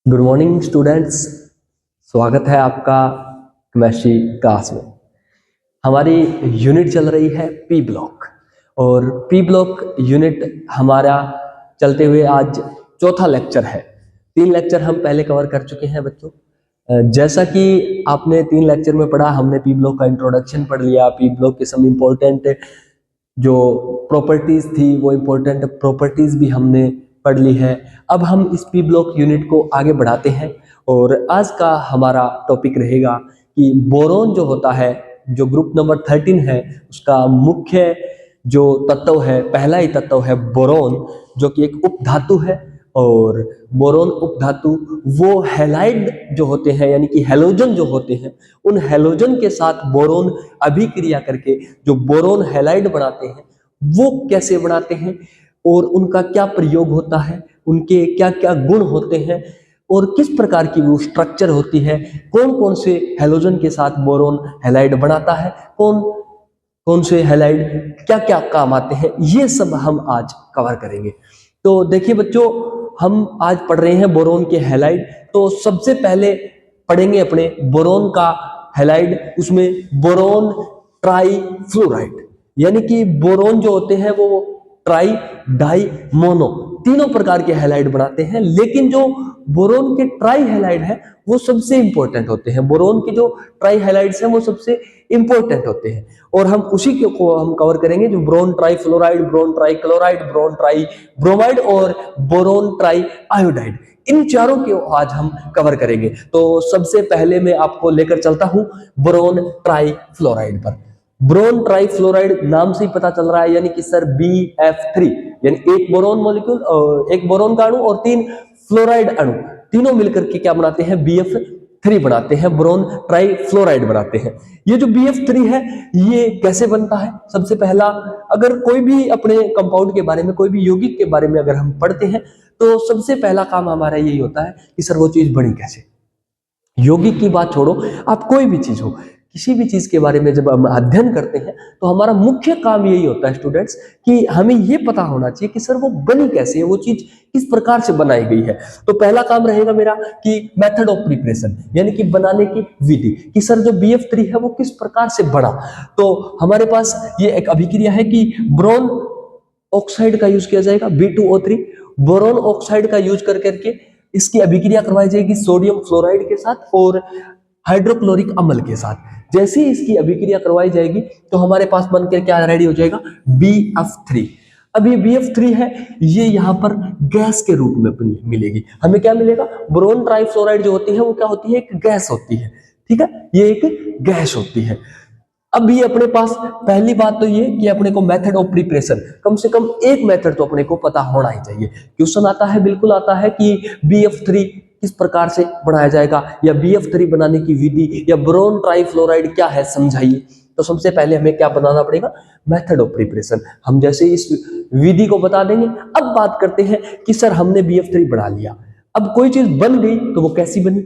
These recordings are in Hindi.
Good morning students. स्वागत है आपका केमिस्ट्री क्लास में। हमारी यूनिट चल रही है पी ब्लॉक और पी ब्लॉक यूनिट हमारा चलते हुए आज चौथा लेक्चर है। 3 लेक्चर हम पहले कवर कर चुके हैं बच्चों। जैसा कि आपने 3 लेक्चर में पढ़ा, हमने पी ब्लॉक का इंट्रोडक्शन पढ़ लिया, पी ब्लॉक के सम इम्पोर्टेंट जो प्रॉपर्टीज थी वो इम्पोर्टेंट प्रॉपर्टीज भी हमने पढ़ ली है। अब हम इस पी ब्लॉक यूनिट को आगे बढ़ाते हैं और आज का हमारा टॉपिक रहेगा कि बोरोन जो होता है, जो ग्रुप नंबर 13 है, उसका मुख्य जो तत्व है, पहला ही तत्व है बोरोन, जो कि एक उपधातु है। और बोरोन उपधातु वो हैलाइड जो होते हैं, यानी कि हैलोजन जो होते हैं, उन हैलोजन के साथ बोरोन अभिक्रिया करके जो बोरोन हैलाइड बनाते हैं, वो कैसे बनाते हैं और उनका क्या प्रयोग होता है, उनके क्या क्या गुण होते हैं और किस प्रकार की वो स्ट्रक्चर होती है, कौन कौन से हैलोजन के साथ बोरोन हैलाइड बनाता है, कौन कौन से हैलाइड क्या क्या काम आते हैं, ये सब हम आज कवर करेंगे। तो देखिए बच्चों, हम आज पढ़ रहे हैं बोरोन के हैलाइड। तो सबसे पहले पढ़ेंगे अपने बोरोन का हैलाइड, उसमें बोरोन ट्राई फ्लोराइड, यानी कि बोरोन जो होते हैं वो ट्राई, डाई, मोनो तीनों प्रकार के हैलाइड बनाते हैं। लेकिन जो बोरोन के ट्राई हैलाइड है वो सबसे इंपॉर्टेंट होते हैं। बोरोन के जो ट्राई हैलाइड्स हैं वो सबसे इंपॉर्टेंट होते हैं और हम उसी को हम कवर करेंगे, जो boron try fluoride, boron try chloride, boron try bromide और बोरोन ट्राई आयोडाइड। इन चारों के आज हम कवर करेंगे। तो सबसे पहले मैं आपको लेकर चलता हूं बोरोन ट्राई फ्लोराइड पर। बोरोन ट्राई फ्लोराइड नाम से ही पता चल रहा है, यानी कि सर BF3, यानी एक बोरोन मॉलिक्यूल, एक बोरोन का अणु और 3 फ्लोराइड अणु, तीनों मिलकर के क्या बनाते हैं, BF3 बनाते हैं, बोरोन ट्राई फ्लोराइड बनाते हैं। ये जो BF3 है ये कैसे बनता है? सबसे पहला, अगर कोई भी अपने कंपाउंड के बारे में, कोई भी यौगिक के बारे में अगर हम पढ़ते हैं तो सबसे पहला काम हमारा यही होता है कि सर वो चीज बनी कैसे। यौगिक की बात छोड़ो, आप कोई भी चीज हो, किसी भी चीज के बारे में जब हम अध्ययन करते हैं तो हमारा मुख्य काम यही होता है स्टूडेंट्स कि हमें ये पता होना चाहिए कि सर वो बनी कैसे है, वो चीज किस प्रकार से बनाई गई है। तो पहला काम रहेगा मेरा कि मेथड ऑफ प्रिपरेशन, यानी कि बनाने की विधि, कि सर जो BF3 है वो किस प्रकार से बना। तो हमारे पास ये एक अभिक्रिया है कि बोरोन ऑक्साइड का यूज किया जाएगा, B2O3। बोरोन ऑक्साइड का यूज कर करके इसकी अभिक्रिया करवाई जाएगी सोडियम फ्लोराइड के साथ और हाइड्रोक्लोरिक अम्ल के साथ। जैसे ही इसकी अभिक्रिया करवाई जाएगी तो हमारे पास बनकर क्या रेडी हो जाएगा, BF3। अब ये BF3 है, ये यहाँ पर गैस के रूप में मिलेगी। हमें क्या मिलेगा, बोरोन ट्राइफ्लोराइड जो होती है वो क्या होती है, एक गैस होती है। ठीक है, ये एक गैस होती है। अब ये अपने पास पहली बात तो ये कि अपने को मेथड ऑफ प्रिपरेशन, कम से कम एक मेथड तो अपने को पता होना ही चाहिए। क्वेश्चन आता है, बिल्कुल आता है कि BF3 किस प्रकार से बनाया जाएगा, या BF3 बनाने की विधि, या बोरोन ट्राइफ्लोराइड क्या है समझाइए। तो सबसे पहले हमें क्या बनाना पड़ेगा, मेथड ऑफ प्रिपरेशन। हम जैसे इस विधि को बता देंगे। अब बात करते हैं कि सर हमने BF3 बना लिया, अब कोई चीज बन गई तो वो कैसी बनी,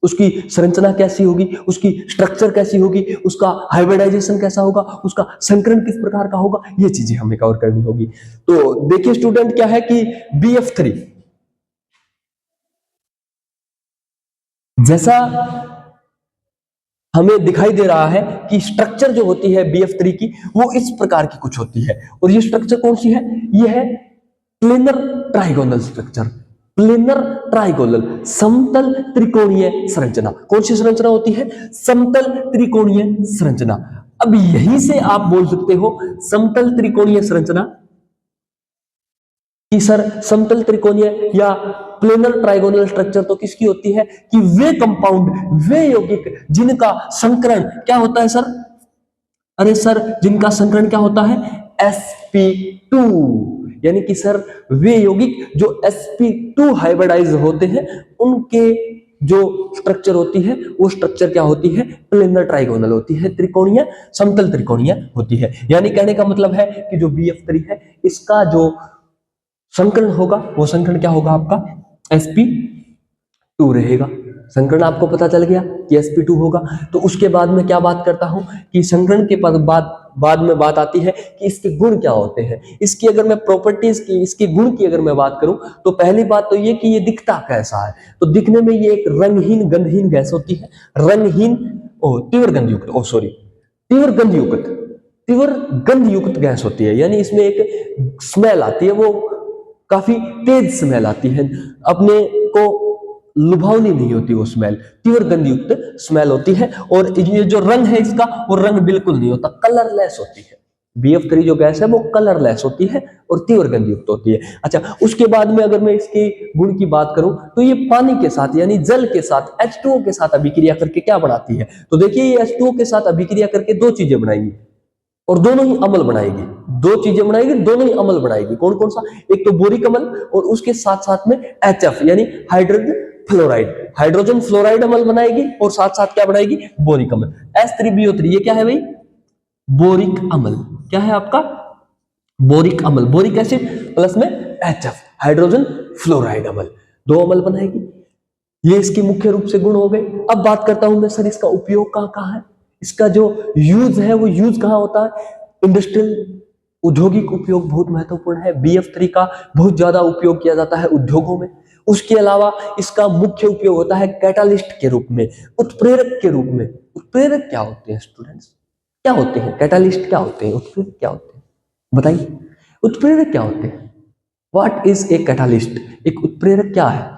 उसकी संरचना कैसी होगी, उसकी स्ट्रक्चर कैसी होगी, उसका हाइब्रिडाइजेशन कैसा होगा, उसका संकरण किस प्रकार का होगा, ये चीजें हमें कवर करनी होगी। तो देखिए स्टूडेंट, क्या है कि BF3 जैसा हमें दिखाई दे रहा है कि स्ट्रक्चर जो होती है BF3 की वो इस प्रकार की कुछ होती है। और ये स्ट्रक्चर कौन सी है, ये है planar trigonal structure. Planar trigonal, समतल त्रिकोणीय संरचना। कौन सी संरचना होती है, समतल त्रिकोणीय संरचना। अब यहीं से आप बोल सकते हो समतल त्रिकोणीय संरचना कि सर समतल त्रिकोणीय या प्लेनर ट्राइगोनल स्ट्रक्चर तो किसकी होती है, कि वे कंपाउंड, वे यौगिक जिनका संकरण क्या होता है सर, अरे सर जिनका संकरण क्या होता है, sp2, यानी कि सर वे यौगिक जो sp2 हाइब्रिडाइज होते हैं, उनके जो स्ट्रक्चर होती है वो स्ट्रक्चर क्या होती है, प्लेनर ट्राइगोनल होती है, त्रिकोणीय, समतल त्रिकोणीय होती है। यानी कहने का मतलब है कि जो BF3 है इसका जो संकरण होगा वो संकरण क्या होगा आपका, sp2 रहेगा। संकरण आपको पता चल गया कि sp2 होगा। तो उसके बाद में क्या बात करता हूं कि संकरण के बाद बाद में बात आती है कि इसके गुण क्या होते हैं। इसकी अगर मैं प्रॉपर्टीज की, इसके गुण की अगर मैं बात करूं तो पहली बात तो ये कि ये दिखता कैसा है। तो दिखने में ये एक रंगहीन गंधहीन गैस होती है। रंगहीन तीव्र गंध युक्त गैस होती है, यानी इसमें एक स्मेल आती है, वो काफी तेज स्मेल आती है, अपने को लुभावनी नहीं होती वो स्मेल, तीव्र गंध युक्त स्मेल होती है। और ये जो रंग है इसका, वो रंग बिल्कुल नहीं होता, कलरलेस होती है। BF3 जो गैस है वो कलरलेस होती है और तीव्र गंध युक्त होती है। अच्छा, उसके बाद में अगर मैं इसके गुण की बात करूं तो ये पानी के साथ यानी जल के साथ H2O के साथ अभिक्रिया करके क्या बनाती है। तो देखिए ये H2O के साथ अभिक्रिया करके दो चीजें बनाएगी और दोनों ही अम्ल बनाएगी। दो चीजें बनाएगी, दोनों ही अम्ल बनाएगी। कौन कौन सा? एक तो बोरिक अम्ल और उसके साथ साथ में HF यानी हाइड्रोजन फ्लोराइड अम्ल बनाएगी और साथ साथ क्या बनाएगी? बोरिक अम्ल। H3BO3 ये क्या है भाई? बोरिक अम्ल। क्या है आपका? बोरिक अम्ल, बोरिक एसिड प्लस में HF हाइड्रोजन फ्लोराइड अम्ल, दो अम्ल बनाएगी। ये इसके मुख्य रूप से गुण हो गए। अब बात करता हूं मैं सर इसका उपयोग कहां कहां है। इसका जो यूज है वो यूज कहां होता है? इंडस्ट्रियल, औद्योगिक उपयोग बहुत महत्वपूर्ण है। BF3 का बहुत ज्यादा उपयोग किया जाता है उद्योगों में। उसके अलावा इसका मुख्य उपयोग होता है कैटालिस्ट के रूप में, उत्प्रेरक के रूप में। उत्प्रेरक क्या होते हैं स्टूडेंट्स? क्या होते हैं कैटालिस्ट? क्या होते हैं उत्प्रेरक? क्या होते हैं बताइए? उत्प्रेरक क्या होते हैं? What is a catalyst? एक उत्प्रेरक क्या है?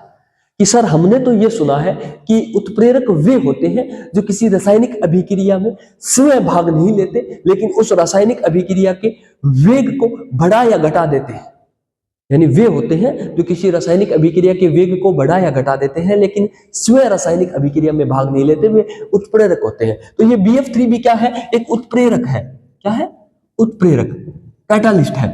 कि सर हमने तो ये सुना है कि उत्प्रेरक वे होते हैं जो किसी रासायनिक अभिक्रिया में स्वयं भाग नहीं लेते, लेकिन उस रासायनिक अभिक्रिया के वेग को बढ़ा या घटा देते हैं। यानी वे होते हैं जो किसी रासायनिक अभिक्रिया के वेग को बढ़ा या घटा देते हैं, लेकिन स्वयं रासायनिक अभिक्रिया में भाग नहीं लेते, वे उत्प्रेरक होते हैं। तो ये BF3 भी क्या है? एक उत्प्रेरक है। क्या है? उत्प्रेरक, कैटालिस्ट है।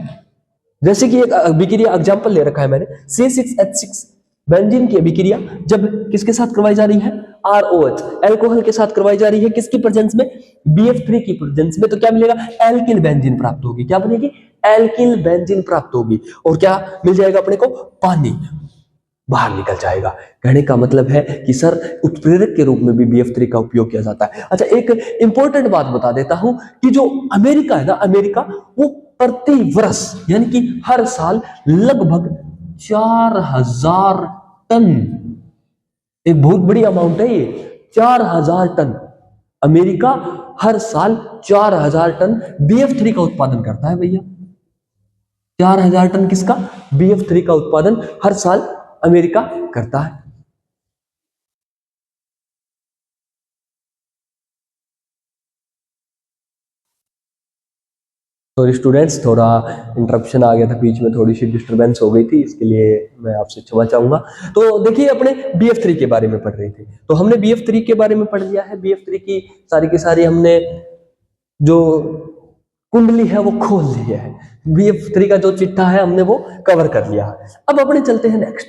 जैसे कि एक अभिक्रिया एग्जांपल ले रखा है मैंने, C6H6 बेंजीन की अभिक्रिया जब किसके साथ करवाई जा रही है? ROH अल्कोहल के साथ करवाई जा रही है। किसकी प्रेजेंस में? BF3 की प्रेजेंस में। तो क्या मिलेगा? एल्किल बेंजीन प्राप्त होगी। क्या बनेगी? एल्किल बेंजीन प्राप्त होगी। और क्या मिल जाएगा अपने को? पानी बाहर निकल जाएगा। कहने का मतलब है कि सर उत्प्रेरक के रूप में भी BF3 का उपयोग किया जाता है। अच्छा, एक इंपॉर्टेंट बात बता देता हूं कि जो अमेरिका है ना, अमेरिका वो प्रति वर्ष यानी कि हर साल लगभग 4000 टन, एक बहुत बड़ी अमाउंट है ये, 4000 टन। अमेरिका हर साल 4000 टन BF3 का उत्पादन करता है भैया। 4000 टन किसका? BF3 का उत्पादन हर साल अमेरिका करता है। सॉरी स्टूडेंट्स, थोड़ा इंटरप्शन आ गया था बीच में, थोड़ी सी डिस्टरबेंस हो गई थी, इसके लिए मैं आपसे क्षमा चाहूंगा। तो देखिए अपने BF3 के बारे में पढ़ रहे थे, तो हमने BF3 के बारे में पढ़ लिया है। BF3 की सारी हमने जो कुंडली है वो खोल ली है। BF3 का जो चिट्ठा है हमने वो कवर कर लिया है। अब अपने चलते हैं नेक्स्ट।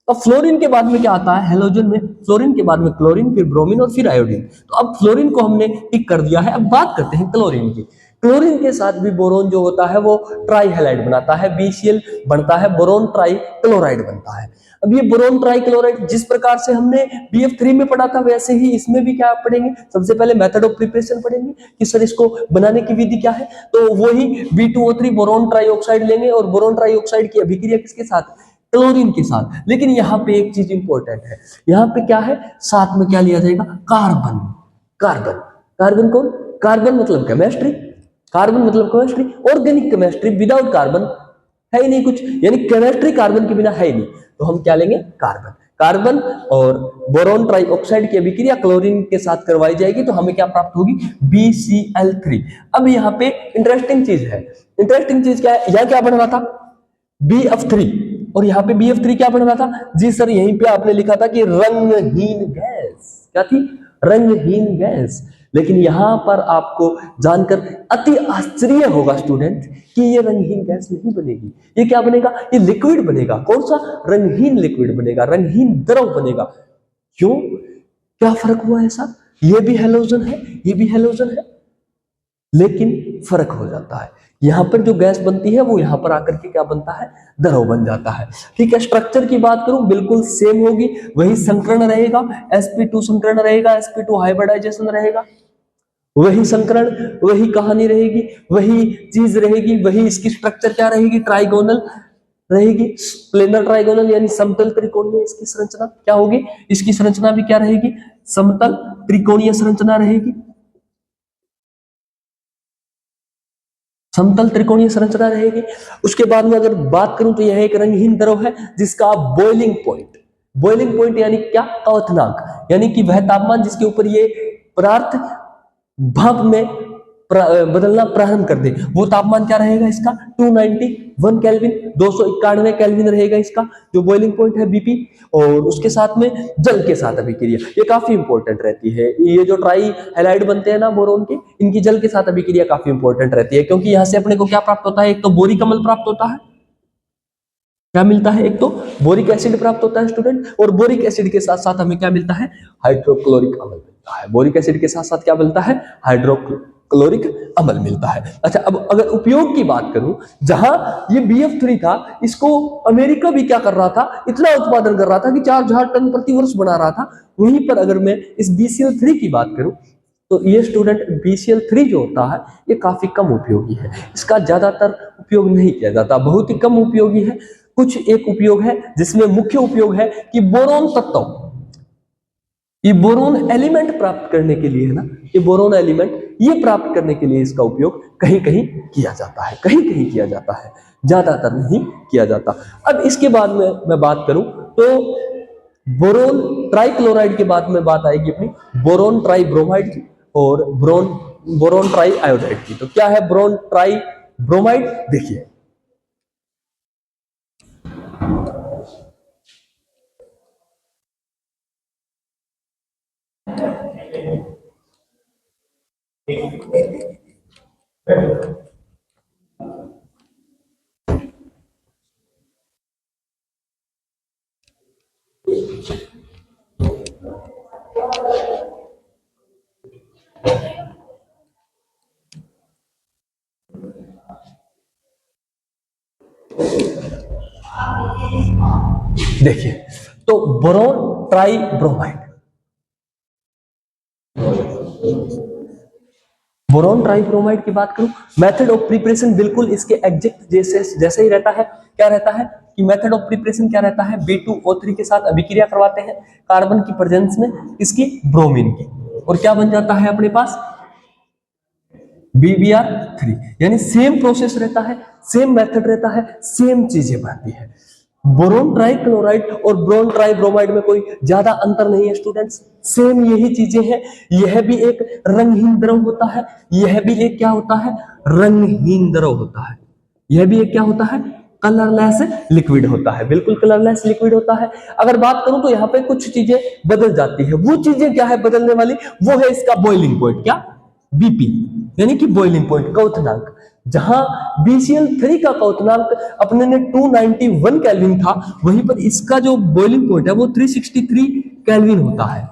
अब फ्लोरीन के बाद में क्या आता है? हेलोजन में फ्लोरीन के बाद में क्लोरीन, फिर ब्रोमीन और फिर आयोडीन। तो अब फ्लोरीन को हमने टिक कर दिया है। अब बात करते हैं क्लोरीन की। क्लोरीन के साथ भी बोरोन जो होता है वो ट्राई हैलाइड बनाता है, BCl बनता है, बोरोन ट्राई क्लोराइड बनता है। अब ये बोरोन ट्राई क्लोराइड जिस प्रकार से हमने BF3 में पढ़ा था, वैसे ही इसमें भी क्या पढ़ेंगे? सबसे पहले मेथड ऑफ प्रिपरेशन पढ़ेंगे कि सर इसको बनाने की विधि क्या है। तो वही B2O3 बोरोन ट्राइऑक्साइड लेंगे और बोरोन ट्राइऑक्साइड की अभिक्रिया किसके साथ? क्लोरीन के साथ। लेकिन यहाँ पे एक चीज इंपॉर्टेंट है, यहाँ पे क्या है? साथ में क्या लिया जाएगा? कार्बन। कार्बन, कार्बन कौन? कार्बन मतलब केमिस्ट्री, कार्बन मतलब chemistry, organic chemistry. Without carbon है ही नहीं कुछ, यानी केमिस्ट्री कार्बन के बिना है ही नहीं। तो हम क्या लेंगे? कार्बन। कार्बन और बोरोन ट्राइऑक्साइड की अभिक्रिया क्लोरीन के साथ करवाई जाएगी, तो हमें क्या प्राप्त होगी? BCl3। अब यहाँ पे इंटरेस्टिंग चीज है। इंटरेस्टिंग चीज क्या है? यहाँ क्या बन रहा था? BF3, और यहाँ पे BF3 क्या बन रहा था? जी सर, यहीं पे आपने लिखा था कि रंगहीन गैस। क्या थी? रंगहीन गैस। लेकिन यहां पर आपको जानकर अति आश्चर्य होगा स्टूडेंट कि ये रंगहीन गैस नहीं बनेगी। ये क्या बनेगा? ये लिक्विड बनेगा। कौन सा? रंगहीन लिक्विड बनेगा, रंगहीन द्रव बनेगा। क्यों? क्या फर्क हुआ ऐसा? ये भी हेलोजन है, ये भी हेलोजन है, लेकिन फर्क हो जाता है। यहां पर जो गैस बनती है वो यहां पर आकर के क्या बनता है? द्रव बन जाता है। ठीक है, स्ट्रक्चर की बात करूं बिल्कुल सेम होगी, वही संकरण रहेगा, sp2 संकरण रहेगा, sp2 हाइब्रिडाइजेशन रहेगा। वही संकरण, वही कहानी रहेगी, वही चीज रहेगी, वही इसकी स्ट्रक्चर क्या रहेगी, ट्राइगोनल रहेगी, प्लेनर ट्राइगोनल यानी समतल त्रिकोणीय इसकी संरचना क्या होगी, इसकी संरचना भी क्या रहेगी, समतल त्रिकोणीय संरचना रहेगी, समतल त्रिकोणीय संरचना रहेगी। उसके बाद में अगर बात करूं तो यह एक रंगहीन द्रव है जिसका बॉइलिंग पॉइंट यानी क्या, क्वथनांक, यानी कि वह तापमान जिसके ऊपर ये पदार्थ भाप में बदलना प्रारंभ कर दे, वो तापमान क्या रहेगा इसका, 291 केल्विन, 291 केल्विन रहेगा इसका जो बॉइलिंग पॉइंट है बीपी। और उसके साथ में जल के साथ अभिक्रिया, ये काफी इंपॉर्टेंट रहती है। ये जो ट्राई हैलाइड बनते हैं ना बोरोन के, इनकी जल के साथ अभिक्रिया काफी इंपॉर्टेंट रहती है, क्योंकि यहां से अपने को क्या प्राप्त होता है, एक तो बोरिक अम्ल प्राप्त होता है, क्या मिलता है, एक तो बोरिक एसिड प्राप्त होता है स्टूडेंट, और बोरिक एसिड के साथ साथ हमें क्या मिलता है, हाइड्रोक्लोरिक अम्ल मिलता है। बोरिक एसिड के साथ साथ क्या मिलता है, हाइड्रोक्लोरिक अम्ल मिलता है। अच्छा, अब अगर उपयोग की बात करूं, जहां ये BF3 था, इसको अमेरिका भी क्या कर रहा था, इतना उत्पादन कर रहा था कि 4,000 टन प्रति वर्ष बना रहा था। वहीं पर अगर मैं इस BCl3 की बात करूं तो ये स्टूडेंट BCl3 जो होता है ये काफी कम उपयोगी है, इसका ज्यादातर उपयोग नहीं किया जाता, बहुत ही कम उपयोगी है। कुछ एक उपयोग है जिसमें मुख्य उपयोग है कि बोरोन तत्व, ये बोरोन एलिमेंट प्राप्त करने के लिए है ना, ये बोरोन एलिमेंट ये प्राप्त करने के लिए इसका उपयोग कहीं कहीं किया जाता है, कहीं कहीं किया जाता है, ज्यादातर नहीं किया जाता। अब इसके बाद में मैं बात करूं तो बोरोन ट्राइक्लोराइड के बाद में बात आएगी अपनी बोरोन ट्राई ब्रोमाइड की और बोरोन ट्राई आयोडाइड की। तो क्या है बोरोन ट्राई ब्रोमाइड, देखिए देखिए, तो boron try bromide, boron tribromide की बात करूं, मेथड ऑफ प्रिपरेशन बिल्कुल इसके एग्जैक्ट जैसे ही रहता है। क्या रहता है कि मेथड ऑफ प्रिपरेशन क्या रहता है, B2O3 के साथ अभिक्रिया करवाते हैं कार्बन की प्रेजेंस में इसकी ब्रोमीन की, और क्या बन जाता है अपने पास BBr3, यानी सेम प्रोसेस रहता है, सेम मेथड रहता है, सेम चीजें बनती है। बोरोन ट्राइक्लोराइड और बोरोन ट्राइब्रोमाइड में कोई ज्यादा अंतर नहीं है स्टूडेंट्स, सेम यही चीजें हैं। यह भी एक रंगहीन द्रव होता है, यह भी एक क्या होता है, रंगहीन द्रव होता है, यह भी एक क्या होता है, कलरलेस लिक्विड होता है, बिल्कुल कलरलेस लिक्विड होता है। अगर बात करूं तो यहाँ पे कुछ चीजें बदल जाती है, वो चीजें क्या है बदलने वाली, वो है इसका बॉइलिंग पॉइंट, क्या, BP, यानी कि बॉइलिंग पॉइंट, क्वथनांक। जहां BCl3 का क्वथनांक अपने ने 291 केल्विन था, वहीं पर इसका जो बॉइलिंग पॉइंट है वो 363 केल्विन होता है,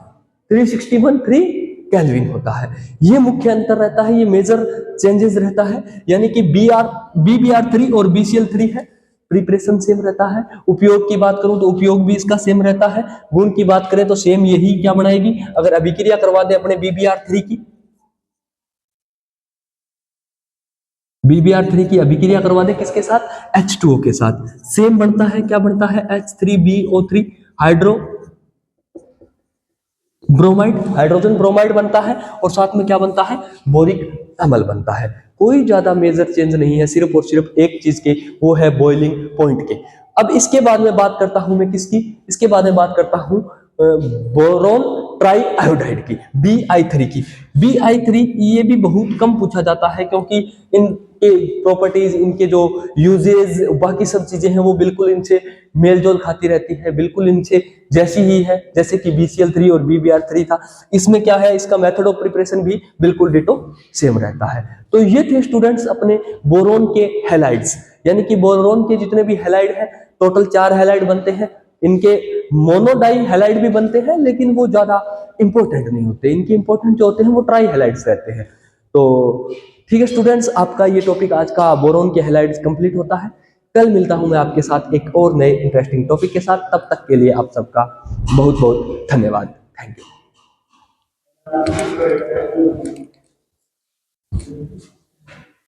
361 केल्विन होता है। ये मुख्य अंतर रहता है, ये मेजर चेंजेस रहता है, यानी कि BBr3 और BCl3 है, प्रिपरेशन सेम रहता है। उपयोग की बात करूं तो उपयोग भी इसका सेम रहता है। गुण की बात करें तो सेम यही क्या बनाएगी, अगर अभिक्रिया करवा दे अपने BBr3 की, BBr3 की अभिक्रिया करवा दे किसके साथ, H2O के साथ, सेम बनता है, क्या बनता है, H3BO3 hydro bromide, hydrogen bromide बनता है, और साथ में क्या बनता है, बोरिक अम्ल बनता है। कोई ज्यादा मेजर चेंज नहीं है, सिर्फ और सिर्फ एक चीज के, वो है बॉइलिंग पॉइंट के। अब इसके बाद में बात करता हूं मैं किसकी, इसके बाद में बात करता हूं बोरोन ट्राई आयोडाइड की, BI3 की। BI3 ये भी बहुत कम पूछा जाता है, क्योंकि इनके प्रॉपर्टीज, इनके जो यूजेज, बाकी सब चीजें हैं वो बिल्कुल इनसे मेलजोल खाती रहती है, बिल्कुल इनसे जैसी ही है, जैसे कि BCl3 और BBr3 था। इसमें क्या है, इसका मेथड ऑफ प्रिपरेशन भी बिल्कुल डिटो सेम रहता है। तो ये थे स्टूडेंट्स अपने बोरोन के हैलाइड्स, यानी कि बोरोन के जितने भी हैलाइड हैं, टोटल 4 हैलाइड बनते हैं। इनके मोनोडाई हैलाइड भी बनते हैं, लेकिन वो ज्यादा इंपॉर्टेंट नहीं होते, इनके इंपॉर्टेंट जो होते हैं वो ट्राई हैलाइड्स रहते हैं। तो ठीक है स्टूडेंट्स, आपका ये टॉपिक आज का बोरोन के हैलाइड्स कंप्लीट होता है। कल मिलता हूं मैं आपके साथ एक और नए इंटरेस्टिंग टॉपिक के साथ, तब तक के लिए आप सबका बहुत बहुत धन्यवाद, थैंक यू।